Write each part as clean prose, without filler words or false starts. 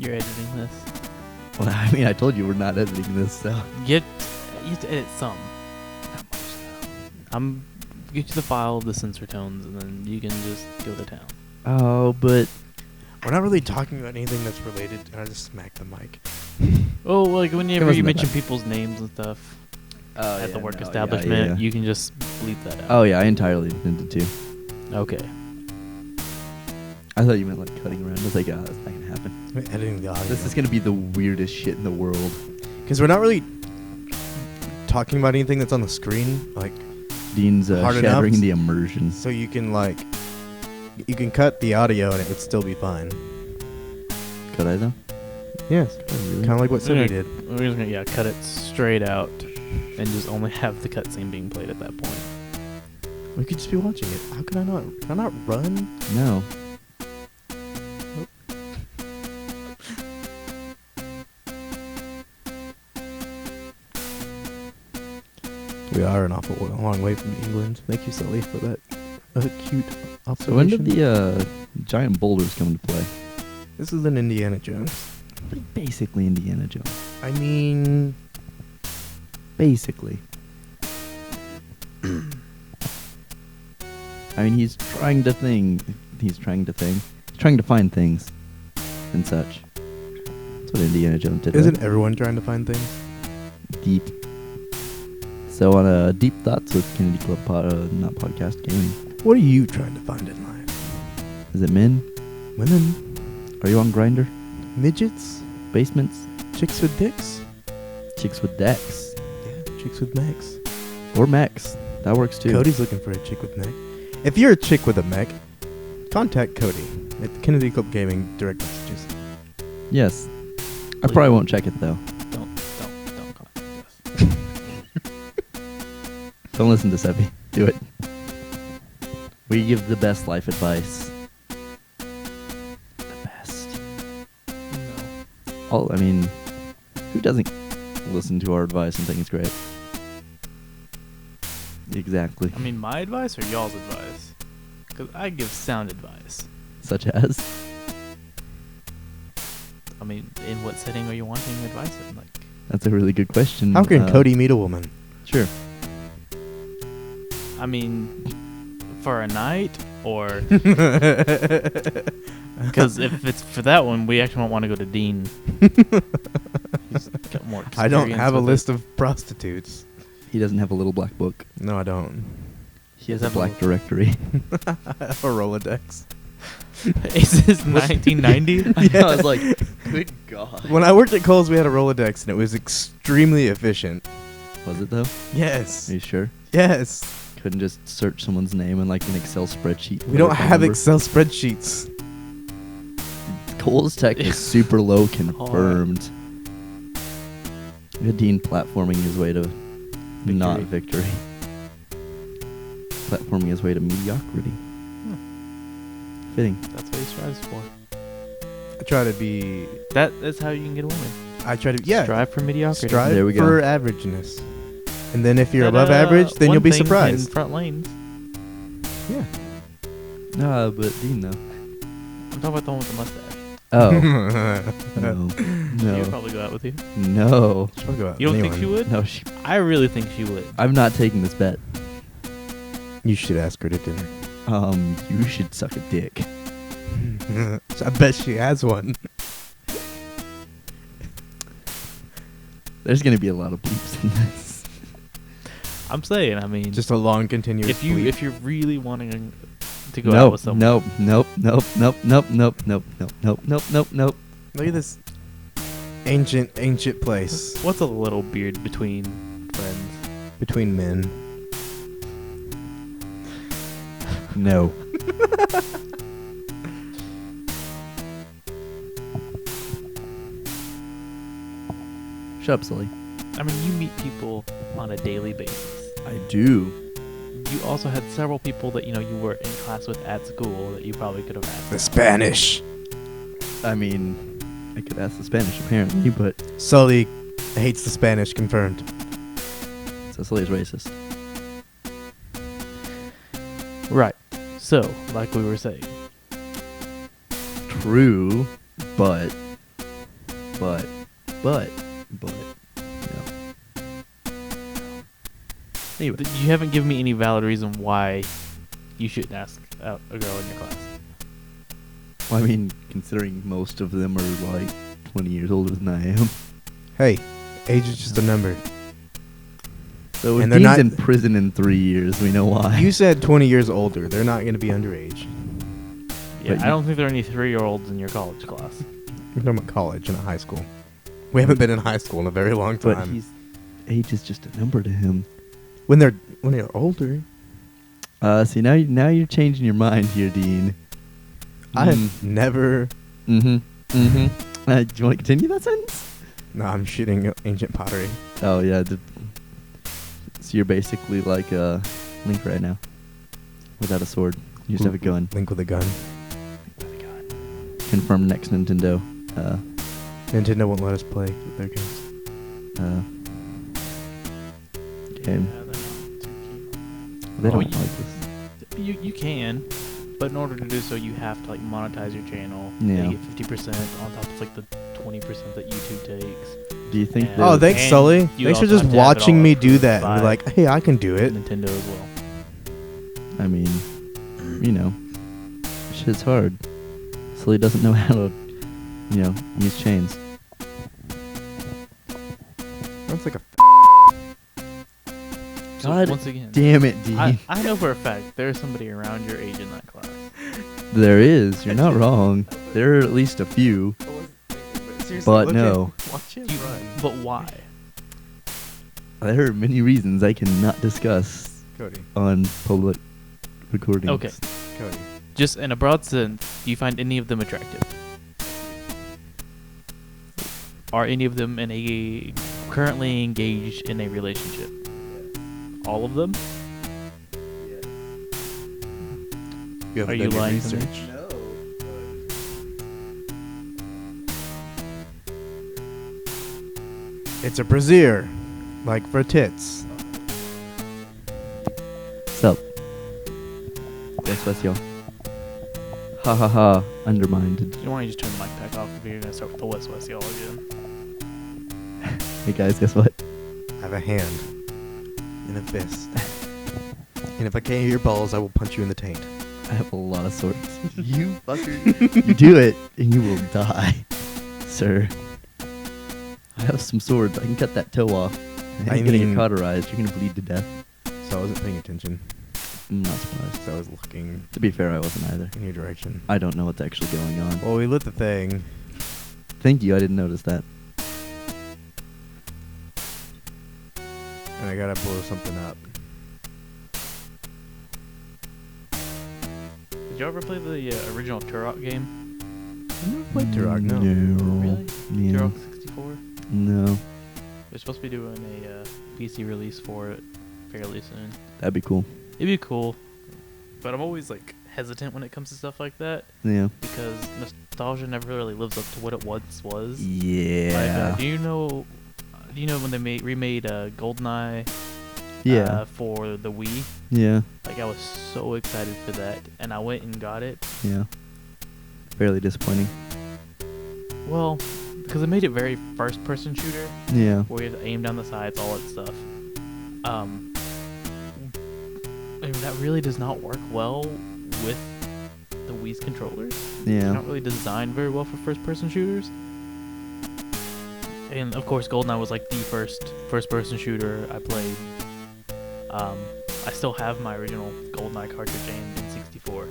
you're editing this. Well, I mean, I told you we're not editing this, so. You have to edit some. I'm get you the file of the censor tones, and then you can just go to town. Oh, but We're not really talking about anything that's related. And I just smacked the mic. Oh, like whenever you wasn't that mention bad. people's names and stuff at the work no, establishment, yeah. you can just bleep that out. Oh, yeah, I entirely intended to. Okay. I thought you meant like cutting around. I was like, that's not going to happen. I'm editing the audio. This is going to be the weirdest shit in the world. Because we're not really talking about anything that's on the screen. Like, Dean's Hard shattering enough. the immersion. so you can cut the audio and it would still be fine. Could I, though? Yes. Really? Kind of like what We're Sony gonna- did. We're just gonna cut it straight out, and just only have the cutscene being played at that point. We could just be watching it. How can I not? Can I not run? No. We are an awful long way from England. Thank you, Sully, for that cute observation. So when did the giant boulders come into play? This is an Indiana Jones. Basically Indiana Jones. I mean, Basically. I mean, he's trying to find things and such. That's what Indiana Jones did. isn't right? everyone trying to find things? Deep. So on Deep Thoughts with Kennedy Club not podcast gaming. What are you trying to find in life? Is it men? Women? Are you on Grindr? Midgets? Basements? Chicks with dicks? Chicks with decks? Yeah, chicks with mechs. Or mechs? That works too. Cody's looking for a chick with mech. If you're a chick with a mech, contact Cody at the Kennedy Club Gaming direct messages. Yes. I probably won't check it though. Don't contact us. Don't listen to Seppi. Do it. We give the best life advice. The best. No. I mean, who doesn't listen to our advice and think it's great? Exactly. I mean, my advice or y'all's advice? Because I give sound advice. Such as? I mean, in what setting are you wanting advice in? Like, That's a really good question. How can Cody meet a woman? Sure. I mean, for a night or because if it's for that one, we actually won't want to go to Dean. He's got more I don't experience have a with list of prostitutes. He doesn't have a little black book. No, I don't. He has a Does have a black directory. A Rolodex. it. Is this 1990? I was like, good God. When I worked at Kohl's, we had a Rolodex, and it was extremely efficient. Was it though? Yes. Are you sure? Yes. Couldn't just search someone's name in like an Excel spreadsheet. We don't have Excel spreadsheets. Cole's Tech is super low confirmed. Dean platforming his way to not victory. Platforming his way to mediocrity. Fitting. That's what he strives for. I try to be. That's how you can get a woman. I try to. Yeah. Strive for mediocrity. Strive There we go. for averageness. And then if you're That, above average, then one you'll be thing surprised. In front lanes. Yeah. But Dean though. I'm talking about the one with the mustache. Oh. No. She would No. probably go out with you. No. She'll go out You don't with think she anyone. would? No. I really think she would. I'm not taking this bet. You should ask her to dinner. You should suck a dick. I bet she has one. There's gonna be a lot of bleeps in this. I'm saying. I mean, Just a long continuous if you're really wanting to go out Nope. with someone, Nope. Nope. Nope. Nope. Nope. Nope. Nope. Nope. Nope. Nope. Nope. Nope. Look at this ancient place what's a little beard between friends? between men. No. Shut up, silly. I mean, you meet people on a daily basis. I do. You also had several people that you were in class with at school that you probably could have asked. The Spanish. I mean, I could ask the Spanish apparently, but Sully hates the Spanish, confirmed. Cecily's racist. Right. So, like we were saying, True, but but, you know. Anyway, You haven't given me any valid reason why you shouldn't ask out a girl in your class. well, I mean, considering most of them are like 20 years older than I am. Hey, age is just a number. So if And they're Dean's not- in prison in 3 years, we know why. You said 20 years older. They're not going to be underage. Yeah, But I don't think there are any 3-year-olds in your college class. We're talking about college and high school. We haven't been in high school in a very long But time. age is just a number to him. When they're older, See, now you're changing your mind here, Dean. I've never. Mm-hmm. Mm-hmm. Do you want to continue that sentence? No, I'm shooting ancient pottery. Oh, yeah. So you're basically like Link right now. Without a sword. You just have a gun. Link with a gun. Confirmed next Nintendo. Nintendo won't let us play their games. Game. Yeah, they're not too keen. They Oh, don't you- like this. You can, but in order to do so, you have to like monetize your channel. Yeah. You get 50% on top of like the 20% that YouTube takes. Do you think And- that... Oh, thanks, and Sully. you Thanks for also just have to have it watching all me do approved that and be by like, hey, I can do it. Nintendo as well. I mean, you know, shit's hard. Sully doesn't know how to, you know, use chains. That's like a. So God once again, Damn it, Dean. I know for a fact there's somebody around your age in that class. There is. You're not wrong. There are at least a few. But no. Watch him You- run. But why? There are many reasons I cannot discuss Cody. on public recordings. Okay. Cody. Just in a broad sense, do you find any of them attractive? Are any of them currently engaged in a relationship? All of them? You haven't Are you done your lying to me? research. It's a brassiere, like for tits. So. Yes, that's y'all. Ha ha ha. Undermined. You want to just turn the mic back off if you're going to start with the West West y'all again? Hey guys, guess what? I have a hand and a fist. And if I can't hear your balls, I will punch you in the taint. I have a lot of swords. You fucker. You do it, and you will die, sir. I have some swords. I can cut that toe off. And I you're gonna mean- get cauterized. You're gonna bleed to death. So I wasn't paying attention. I'm not surprised. So I was looking To be fair, I wasn't either. in your direction. I don't know what's actually going on. Well, we lit the thing. Thank you. I didn't notice that. And I gotta blow something up. Did you ever play the original Turok game? I never played Turok, no. Really? Yeah. Turok 64? No. They're supposed to be doing a PC release for it fairly soon. That'd be cool. It'd be cool, but I'm always like hesitant when it comes to stuff like that Yeah. because nostalgia never really lives up to what it once was. Like, Yeah. do you know when they remade GoldenEye? Yeah. For the Wii. Yeah. Like I was so excited for that, and I went and got it. Yeah. Fairly disappointing. Well, because it made it very first-person shooter, Yeah. where you have to aim down the sides, all that stuff. I mean, that really does not work well with the Wii's controllers. They're Yeah. not really designed very well for first-person shooters. And of course, GoldenEye was like the first-person shooter I played. I still have my original GoldenEye cartridge aimed in 64.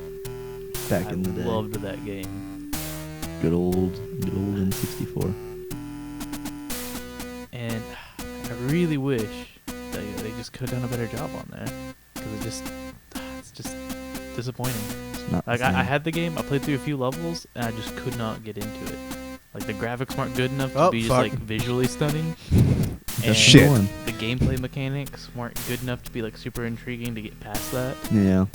Back in the day. I loved that game. Good old N64. And I really wish they just could have done a better job on that. Because it's just disappointing. It's not the Like, I same. had the game, I played through a few levels, and I just could not get into it. Like, the graphics weren't good enough to Oh, be just, fuck. like, visually stunning. That's And Shit. the one. the gameplay mechanics weren't good enough to be, like, super intriguing to get past that. Yeah.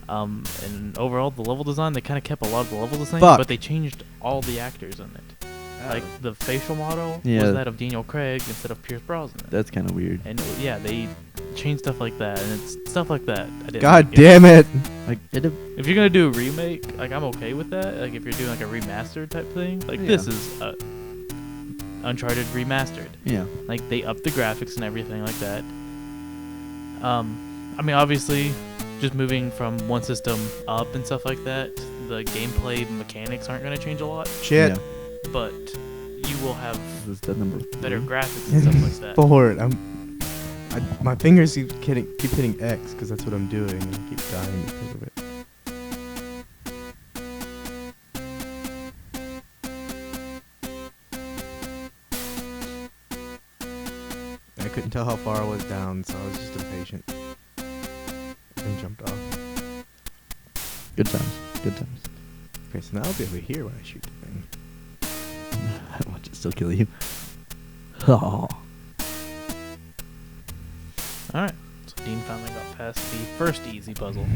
And overall, the level design, they kind of kept a lot of the levels the same, Fuck. but they changed all the actors in it. Like, the facial model Yeah. was that of Daniel Craig instead of Pierce Brosnan. That's kind of weird. And yeah, they changed stuff like that, and it's stuff like that. I didn't God like. damn it! Like If you're gonna do a remake, like I'm okay with that. Like if you're doing like a remastered type thing, like Yeah. this is Uncharted Remastered. Yeah. Like, they upped the graphics and everything like that. I mean, obviously, just moving from one system up and stuff like that, the gameplay mechanics aren't going to change a lot, Shit. Yeah. but you will have This is the number better 3. graphics and stuff like that. Forward. My fingers keep hitting X because that's what I'm doing, and I keep dying because of it. I couldn't tell how far I was down, so I was just impatient and jumped off. Good times. Good times. Okay, so now I'll be over here when I shoot the thing. I want to still kill you. Oh. Alright, so Dean finally got past the first easy puzzle.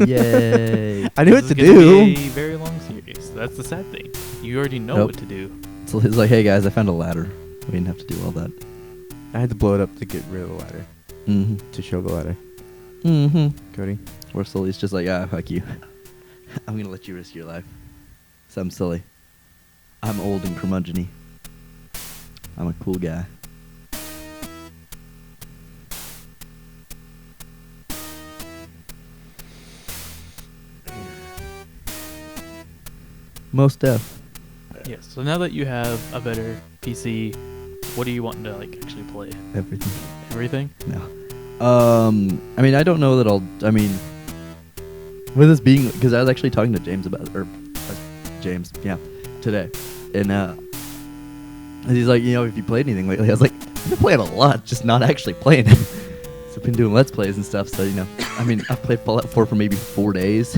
Yay. I knew what This to is gonna do. be a very long series. That's the sad thing. You already know Nope. what to do. So it's like, hey guys, I found a ladder. We didn't have to do all that. I had to blow it up to get rid of the ladder, Mm-hmm. to show the ladder. Mm-hmm. Cody? Or Sully's just like, fuck you. I'm gonna let you risk your life. So I'm silly. I'm old and curmudgeon-y. I'm a cool guy. Most def. Yes, so now that you have a better PC, what are you wanting to like actually play? Everything. Everything? No. I mean, I don't know that I mean, with this being, because I was actually talking to James about, James, yeah, today, and he's like, you know, if you played anything lately, I was like, I've been playing a lot, just not actually playing it. So I've been doing Let's Plays and stuff, so, you know, I mean, I've played Fallout 4 for maybe 4 days,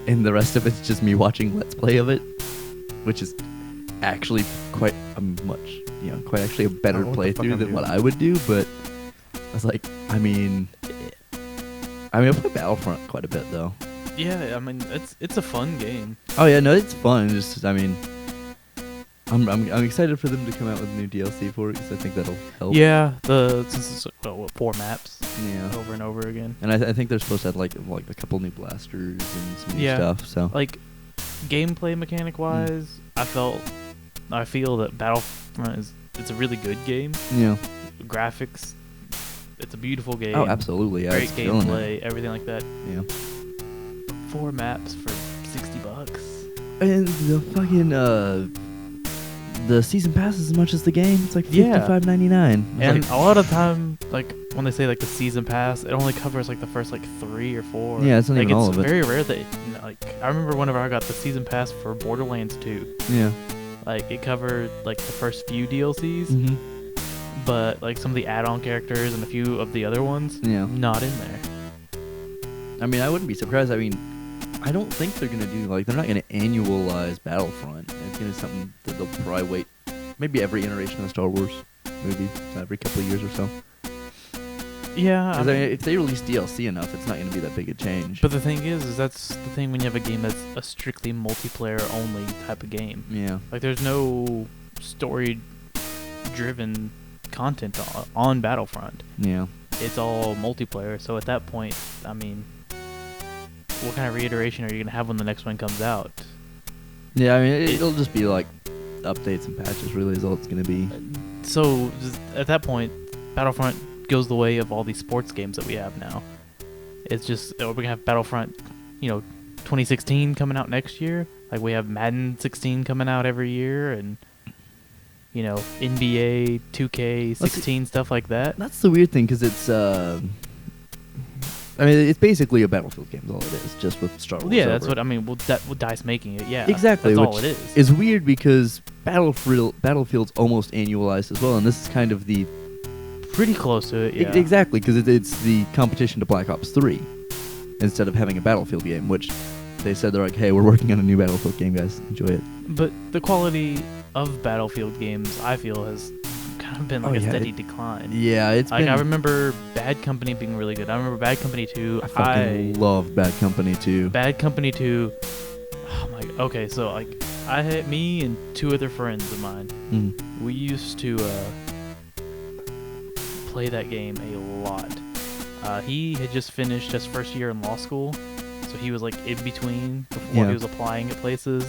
and the rest of it's just me watching Let's Play of it, which is actually quite a quite actually a better I don't know what the fuck playthrough I'm than what doing. I would do, but I was like, I mean, I play Battlefront quite a bit though. Yeah, I mean it's a fun game. Oh yeah, no, it's fun. Just, I mean, I'm excited for them to come out with new DLC for it because I think that'll help. Yeah, since it's 4 maps Yeah. over and over again. And I think they're supposed to have like a couple new blasters and some new Yeah. stuff. So Like gameplay mechanic wise, I feel that Battlefront it's a really good game. yeah. Graphics, it's a beautiful game. Oh, absolutely. Yeah, Great it's killing gameplay, it. everything like that. Yeah. 4 maps for $60. And the fucking the season pass is as much as the game. It's like Yeah. $55.99. And a lot of time, like when they say like the season pass, it only covers like the first like 3 or 4. Yeah, it's not like even all it's of it. very rare that like I remember whenever I got the season pass for Borderlands 2, Yeah. like it covered like the first few DLCs, Mm-hmm. but like some of the add-on characters and a few of the other ones, Yeah. not in there. I mean, I wouldn't be surprised. I mean, I don't think they're gonna do they're not gonna annualize Battlefront. It's gonna be something that they'll probably wait maybe every iteration of Star Wars, maybe every couple of years or so. Yeah, 'Cause, I mean, if they release DLC enough, it's not gonna be that big a change. but the thing is that's the thing when you have a game that's a strictly multiplayer only type of game. yeah, Like there's no story-driven content on Battlefront. yeah. It's all multiplayer. So at that point, I mean, what kind of reiteration are you gonna have when the next one comes out? Yeah, I mean, it'll just be like updates and patches. Really, is all it's gonna be. So at that point, Battlefront goes the way of all these sports games that we have now. It's just we're gonna have Battlefront, 2016 coming out next year. Like we have Madden 16 coming out every year, and NBA 2K16 stuff like that. That's the weird thing, because it's. I mean, it's basically a Battlefield game. Is all it is, just with Star Wars. Well, yeah, that's over what it. I mean. Well, with DICE making it, yeah, Exactly, That's all which it is. It's weird because Battlefield's almost annualized as well, and this is kind of the Pretty close to it, yeah. exactly, because it's the competition to Black Ops 3 instead of having a Battlefield game, which they said they're like, hey, we're working on a new Battlefield game, guys, enjoy it. But the quality of Battlefield games, I feel, has kind of been like a steady decline. Yeah, it's Like been. I remember Bad Company being really good. I remember Bad Company 2. I fucking love Bad Company 2. Bad Company 2. Oh my. Okay, so like I had me and 2 other friends of mine. Mm. We used to play that game a lot. He had just finished his first year in law school, so he was like in between before he was applying at places.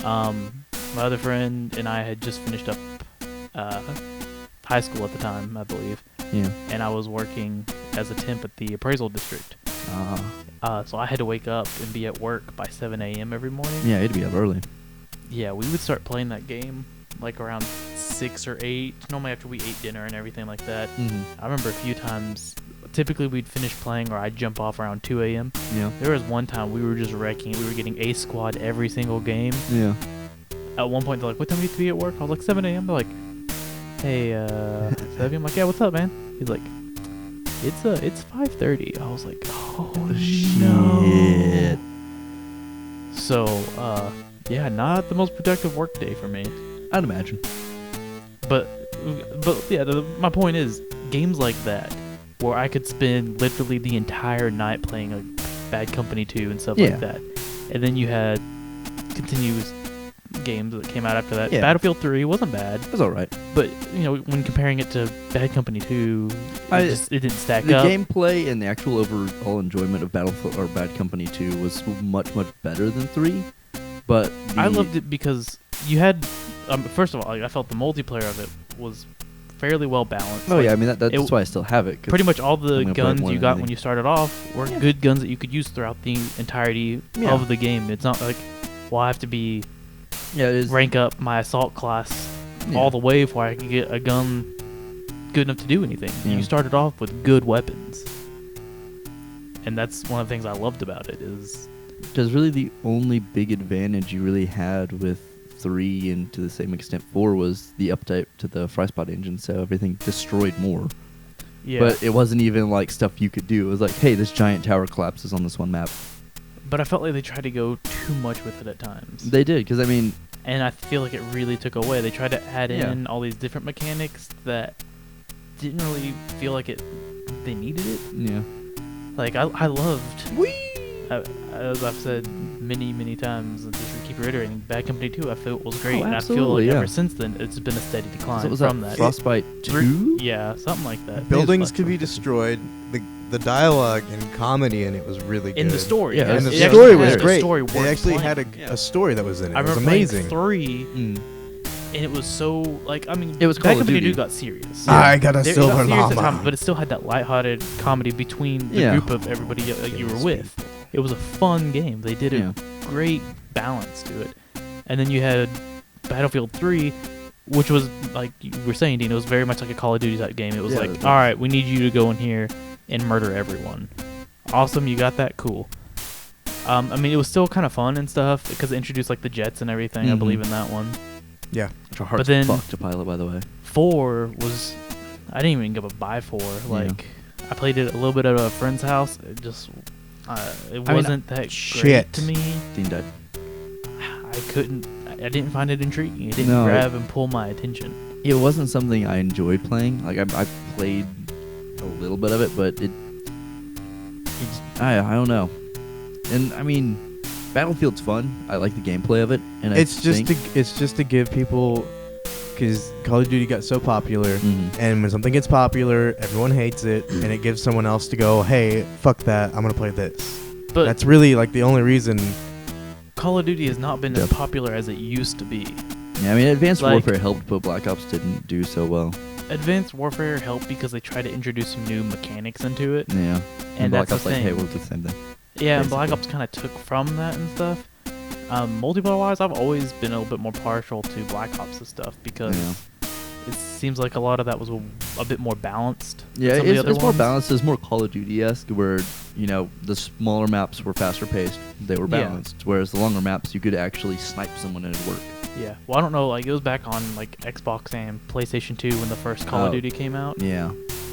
My other friend and I had just finished up high school at the time, I believe, Yeah. and I was working as a temp at the appraisal district. So I had to wake up and be at work by 7 a.m. every morning. Yeah, you'd be up early. Yeah, we would start playing that game like around 6 or 8, normally after we ate dinner and everything like that. Mm-hmm. I remember a few times, typically we'd finish playing or I'd jump off around 2 a.m. Yeah. There was one time we were just wrecking it. We were getting ace squad every single game. Yeah. At one point, they're like, what time do you have to be at work? I was like, 7 a.m. They're like, hey, 7? I'm like, yeah, what's up, man? He's like, it's 5:30. I was like, oh, shit. no. So, yeah, not the most productive work day for me. I'd imagine. But yeah, my point is, games like that, where I could spend literally the entire night playing like Bad Company 2 and stuff like that. And then you had continuous games that came out after that. Yeah. Battlefield 3 wasn't bad. It was alright. But, you know, when comparing it to Bad Company 2, it didn't stack the up. The gameplay and the actual overall enjoyment of Battlefield or Bad Company 2 was much, much better than 3. But I loved it because you had, first of all, I felt the multiplayer of it was fairly well balanced. Oh, yeah, I mean, that's why I still have it. Pretty much all the guns you got anything. when you started off were good guns that you could use throughout the entirety of the game. It's not like, well, I have to rank up my assault class all the way before I can get a gun good enough to do anything. Yeah. You started off with good weapons. And that's one of the things I loved about it is... Because really the only big advantage you really had with 3 and to the same extent 4 was the update to the FrySpot engine, so everything destroyed more. Yeah. But it wasn't even like stuff you could do. It was like, hey, this giant tower collapses on this one map. But I felt like they tried to go too much with it at times. They did, because I mean... And I feel like it really took away. They tried to add in all these different mechanics that didn't really feel like they needed it. Yeah. Like, I loved... as I've said many times, and just keep reiterating, Bad Company 2 I feel was great, and I feel like ever since then it's been a steady decline so was from that. that. Frostbite 2? Yeah, something like that. Buildings could be destroyed. The dialogue and comedy in it was really good. In the story. Yeah, and it the actually story had was a great. story It worth actually playing. had a story that was in it. I It was remember amazing. playing 3, Mm. and it was so, like, I mean, It was Bad Call of Company Duty. 2 got serious. I got a It got silver serious at llama. times, but it still had that lighthearted comedy between the group of everybody you were with. It was a fun game. They did a great balance to it. And then you had Battlefield 3, which was, like you were saying, Dean, it was very much like a Call of Duty type game. It was like, all right, we need you to go in here and murder everyone. Awesome, you got that? Cool. I mean, it was still kind of fun and stuff because it introduced, like, the jets and everything. I believe in that one. Yeah. Which are hard But then- fuck to pilot, by the way. 4 was... I didn't even give a buy 4. Like, I played it a little bit at a friend's house. It just... it wasn't that great to me. Dean died. I couldn't... I didn't find it intriguing. It didn't grab and pull my attention. It wasn't something I enjoyed playing. Like, I played a little bit of it, but I don't know. And, I mean, Battlefield's fun. I like the gameplay of it. And It's just to give people... Because Call of Duty got so popular, and when something gets popular, everyone hates it, and it gives someone else to go, hey, fuck that, I'm going to play this. But that's really, like, the only reason... Call of Duty has not been as popular as it used to be. Yeah, I mean, Advanced Warfare helped, but Black Ops didn't do so well. Advanced Warfare helped because they tried to introduce some new mechanics into it. Yeah. And Black that's Ops, the thing. hey, we'll do the same thing. Yeah, and Black Ops kind of took from that and stuff. Multiplayer-wise, I've always been a little bit more partial to Black Ops' stuff because it seems like a lot of that was a bit more balanced. Yeah, than some of the other it's more ones. balanced. It's more Call of Duty-esque, where, you know, the smaller maps were faster paced. They were balanced. Whereas the longer maps, you could actually snipe someone and it'd work. Yeah. Well, I don't know. Like, it was back on, like, Xbox and PlayStation 2 when the first Call of Duty came out. Yeah.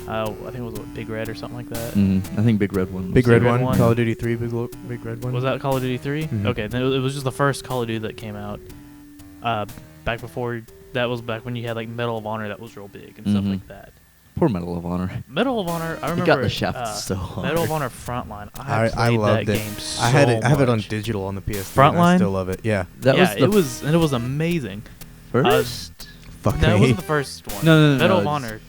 I think it was Big Red or something like that. I think Big Red one. Big Red one. Call of Duty 3, Big Red one. Was that Call of Duty 3? Mhm. Okay, then it was just the first Call of Duty that came out. Back before, that was back when you had, like, Medal of Honor that was real big and stuff like that. Poor Medal of Honor. Medal of Honor, I remember. It got the shaft so hard. Medal of Honor Frontline. I played loved that it. game so I have it on much. digital on the PS3. Frontline? And I still love it. Yeah. It was amazing. First? Fuck No, me. it wasn't the first one. No, Medal of it's- Honor.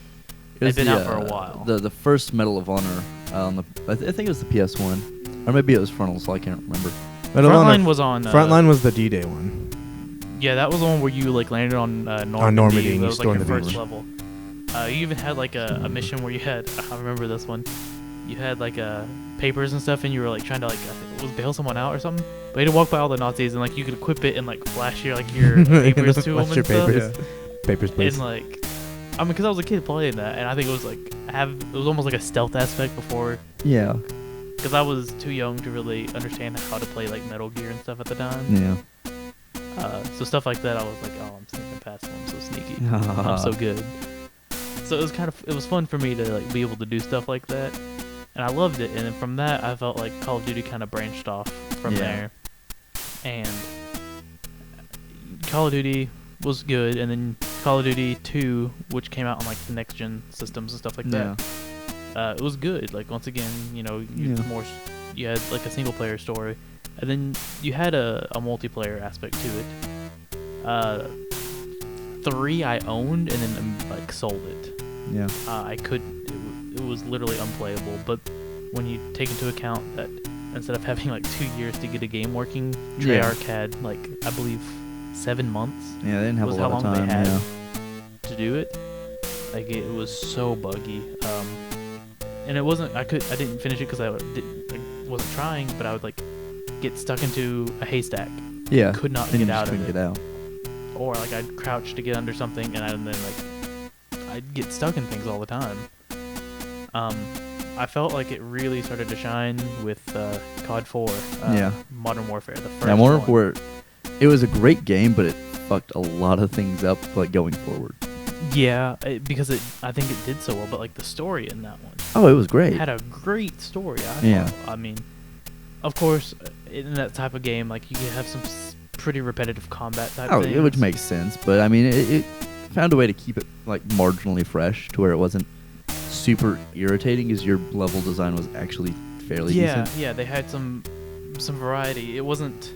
It was They've been out the, for a while. The first Medal of Honor on the I think it was the PS1, or maybe it was Frontal, so I can't remember. Medal of Honor- Frontline was on. Frontline was the D-Day one. Yeah, that was the one where you like landed on Normandy. On Normandy and That you was like stormed your the first beach. level. You even had like a mission where you had, I remember this one. You had like papers and stuff, and you were like trying to like, I think it was bail someone out or something. But you had to walk by all the Nazis, and like you could equip it and like flash your papers to them Flash and your stuff. papers. Papers, please. And like, I mean, because I was a kid playing that, and I think it was like it was almost like a stealth aspect before, Yeah. because I was too young to really understand how to play like Metal Gear and stuff at the time. Yeah. So stuff like that, I was like, oh, I'm sneaking past them. I'm so sneaky. I'm so good. So it was fun for me to like be able to do stuff like that, and I loved it. And then from that, I felt like Call of Duty kind of branched off from there, and Call of Duty was good, and then Call of Duty 2, which came out on like the next gen systems and stuff like that. It was good. Like once again, you had like a single player story, and then you had a multiplayer aspect to it. 3 I owned and then like sold it. Yeah. It was literally unplayable. But when you take into account that instead of having like 2 years to get a game working, Treyarch had like I believe 7 months. Yeah, they didn't have was a how lot long of time. they had Yeah. to do it. Like it was so buggy. And it wasn't. I didn't finish it because I wasn't trying. But I would like get stuck into a haystack. Yeah. Could not And you get just out of couldn't it. get out. Or like I'd crouch to get under something, and then like I'd get stuck in things all the time. I felt like it really started to shine with COD 4. Modern Warfare, the first Yeah, Modern one. Warfare. It was a great game, but it fucked a lot of things up, like going forward. Yeah, because I think it did so well, but like the story in that one Oh, it was great. had a great story. Yeah. I mean, of course, in that type of game, like you could have some pretty repetitive combat type things. Which makes sense, but I mean, it found a way to keep it like marginally fresh to where it wasn't super irritating, as your level design was actually fairly decent. Yeah, they had some variety. It wasn't,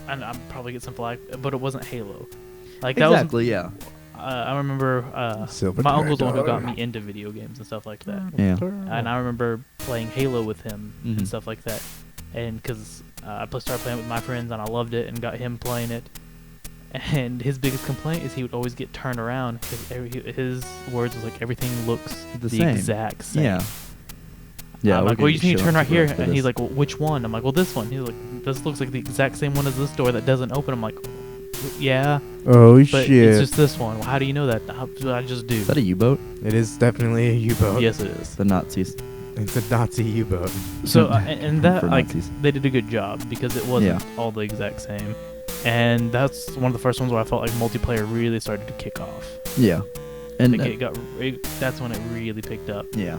and I'm probably get some flack, but it wasn't Halo. Like that Exactly, yeah. I remember Silver my uncle's the one who Dragon. got me into video games and stuff like that. Yeah. And I remember playing Halo with him Mhm. and stuff like that. And because I started playing with my friends and I loved it and got him playing it. And his biggest complaint is he would always get turned around because his words was like, everything looks The the same. exact same. Yeah. Yeah. I'm we're like, well, gonna you just need to shit turn on right here. people for And he's this. like, well, which one? I'm like, well, this one. He's like, this looks like the exact same one as this door that doesn't open. I'm like, yeah, Oh but shit! it's just this one. Well, how do you know that? I just do. Is that a U-boat? It is definitely a U-boat. Yes, it is. The Nazis. It's a Nazi U-boat. So and that For like Nazis. they did a good job because it wasn't all the exact same, and that's one of the first ones where I felt like multiplayer really started to kick off. Yeah. And Like that's when it really picked up. yeah.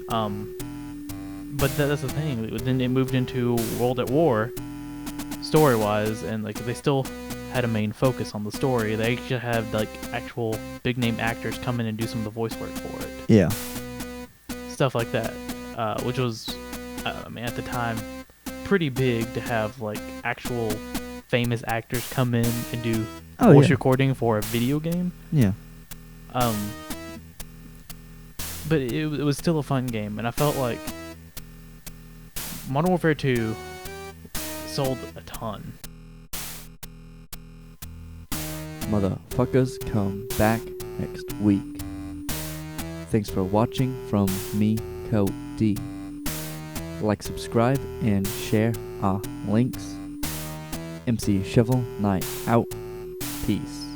But that's the thing. Then it moved into World at War, story-wise, and like they still had a main focus on the story. They actually had like actual big-name actors come in and do some of the voice work for it. Yeah. Stuff like that, which was, I mean, at the time, pretty big to have like actual famous actors come in and do voice recording for a video game. Yeah. But it was still a fun game, and I felt like Modern Warfare 2 sold a ton. Motherfuckers, come back next week. Thanks for watching from me, Cody. Like, subscribe, and share our links. MC Shovel Night out. Peace.